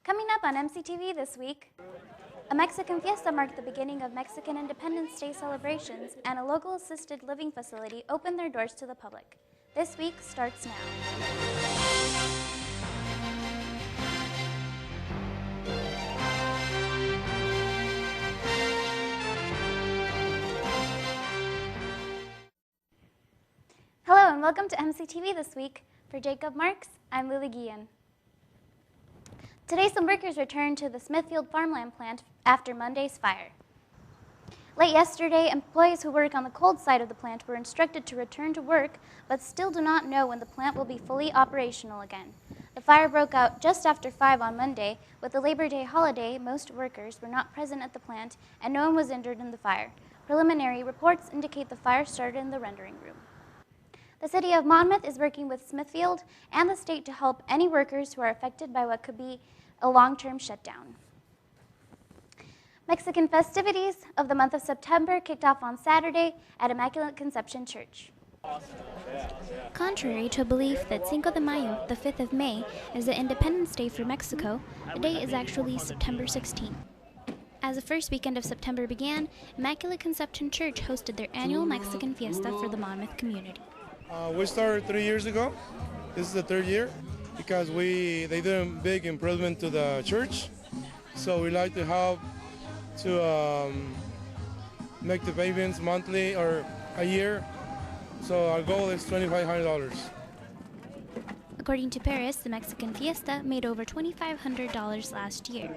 Coming up on MCTV this week, a Mexican fiesta marked the beginning of Mexican Independence Day celebrations, and a local assisted living facility opened their doors to the public. This week starts now. Hello and welcome to MCTV this week. For Jacob Marks, I'm Lily Guillen. Today, some workers returned to the Smithfield farmland plant after Monday's fire. Late yesterday, employees who work on the cold side of the plant were instructed to return to work, but still do not know when the plant will be fully operational again. The fire broke out just after 5 on Monday. With the Labor Day holiday, most workers were not present at the plant, and no one was injured in the fire. Preliminary reports indicate the fire started in the rendering room. The City of Monmouth is working with Smithfield and the state to help any workers who are affected by what could be a long-term shutdown. Mexican festivities of the month of September kicked off on Saturday at Immaculate Conception Church. Contrary to a belief that Cinco de Mayo, the 5th of May, is the Independence Day for Mexico, the day is actually September 16th. As the first weekend of September began, Immaculate Conception Church hosted their annual Mexican fiesta for the Monmouth community. We started 3 years ago. This is the 3rd year because they did a big improvement to the church. So we like to help to make the payments monthly or a year. So our goal is $2,500. According to Paris, the Mexican fiesta made over $2,500 last year.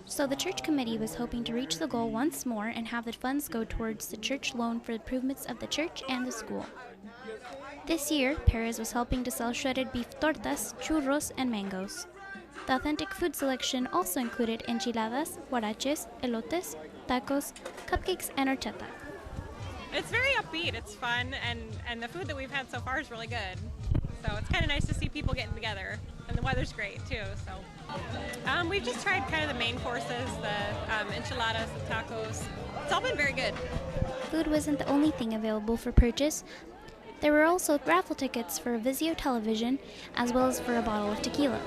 So the church committee was hoping to reach the goal once more and have the funds go towards the church loan for improvements of the church and the school. This year, Perez was helping to sell shredded beef tortas, churros, and mangoes. The authentic food selection also included enchiladas, huaraches, elotes, tacos, cupcakes, and horchata. It's very upbeat, it's fun, and the food that we've had so far is really good. So it's kind of nice to see people getting together, and the weather's great too. So we've just tried kind of the main courses, the enchiladas, the tacos. It's all been very good. Food wasn't the only thing available for purchase. There were also raffle tickets for a Vizio television, as well as for a bottle of tequila.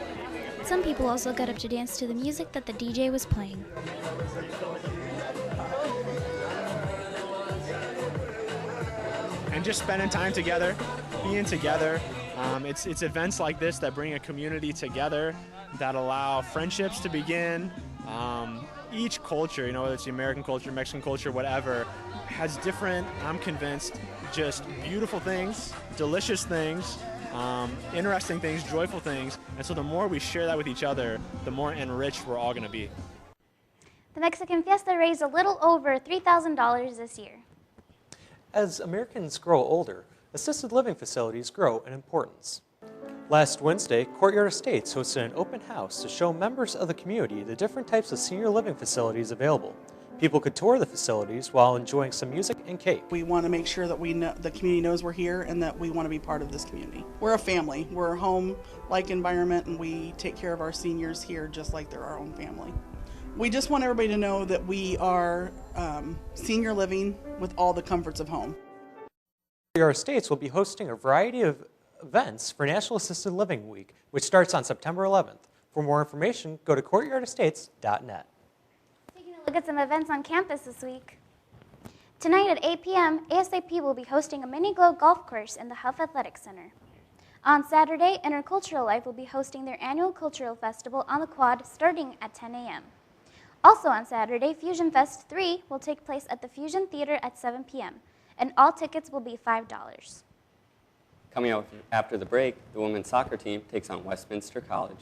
Some people also got up to dance to the music that the DJ was playing. And just spending time together, being together. It's events like this that bring a community together, that allow friendships to begin. Each culture, whether it's the American culture, Mexican culture, whatever, has different, I'm convinced, just beautiful things, delicious things, interesting things, joyful things. And so the more we share that with each other, the more enriched we're all going to be. The Mexican fiesta raised a little over $3,000 this year. As Americans grow older, assisted living facilities grow in importance. Last Wednesday, Courtyard Estates hosted an open house to show members of the community the different types of senior living facilities available. People could tour the facilities while enjoying some music and cake. We want to make sure that the community knows we're here and that we want to be part of this community. We're a family. We're a home-like environment, and we take care of our seniors here just like they're our own family. We just want everybody to know that we are senior living with all the comforts of home. Courtyard Estates will be hosting a variety of events for National Assisted Living Week, which starts on September 11th. For more information, go to courtyardestates.net. Taking a look at some events on campus this week. Tonight at 8 p.m., ASAP will be hosting a mini-globe golf course in the Huff Athletic Center. On Saturday, Intercultural Life will be hosting their annual cultural festival on the quad starting at 10 a.m. Also on Saturday, Fusion Fest 3 will take place at the Fusion Theater at 7 p.m., and all tickets will be $5. Coming up after the break, the women's soccer team takes on Westminster College.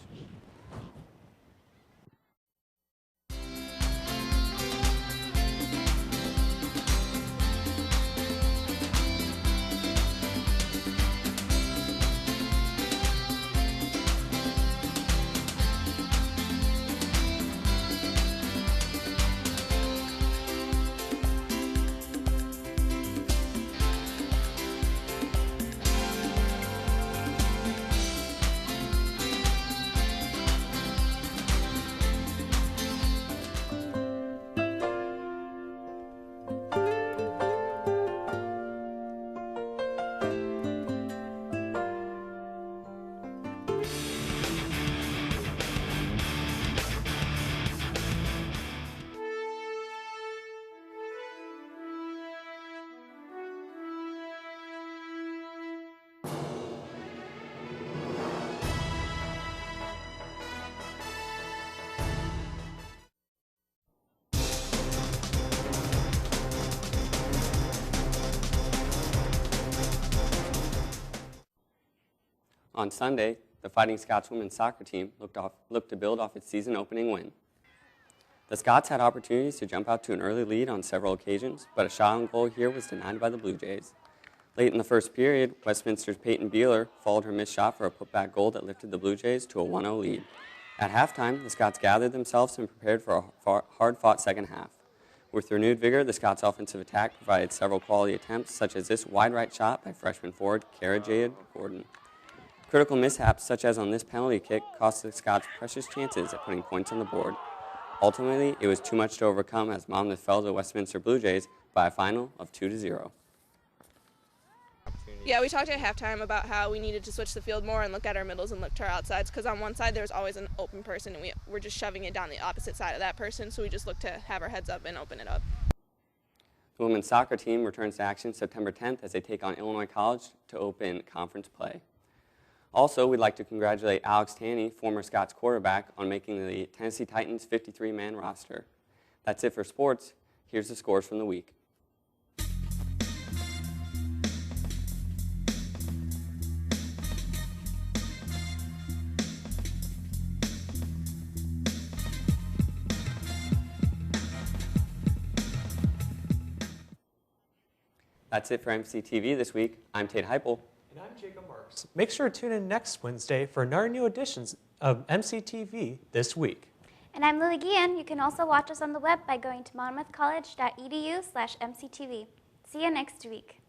On Sunday, the Fighting Scots women's soccer team looked to build off its season opening win. The Scots had opportunities to jump out to an early lead on several occasions, but a shot on goal here was denied by the Blue Jays. Late in the first period, Westminster's Peyton Beeler followed her missed shot for a putback goal that lifted the Blue Jays to a 1-0 lead. At halftime, the Scots gathered themselves and prepared for a hard-fought second half. With renewed vigor, the Scots' offensive attack provided several quality attempts, such as this wide right shot by freshman forward Cara Jade Gordon. Critical mishaps, such as on this penalty kick, cost the Scots precious chances at putting points on the board. Ultimately, it was too much to overcome as Monmouth fell to the Westminster Blue Jays by a final of 2-0. Yeah, we talked at halftime about how we needed to switch the field more and look at our middles and look to our outsides, because on one side there was always an open person and we were just shoving it down the opposite side of that person, so we just looked to have our heads up and open it up. The women's soccer team returns to action September 10th as they take on Illinois College to open conference play. Also, we'd like to congratulate Alex Tanney, former Scots quarterback, on making the Tennessee Titans 53-man roster. That's it for sports. Here's the scores from the week. That's it for MCTV this week. I'm Tate Heupel. And I'm Jacob Marks. Make sure to tune in next Wednesday for another new editions of MCTV This Week. And I'm Lily Guillen. You can also watch us on the web by going to monmouthcollege.edu/MCTV. See you next week.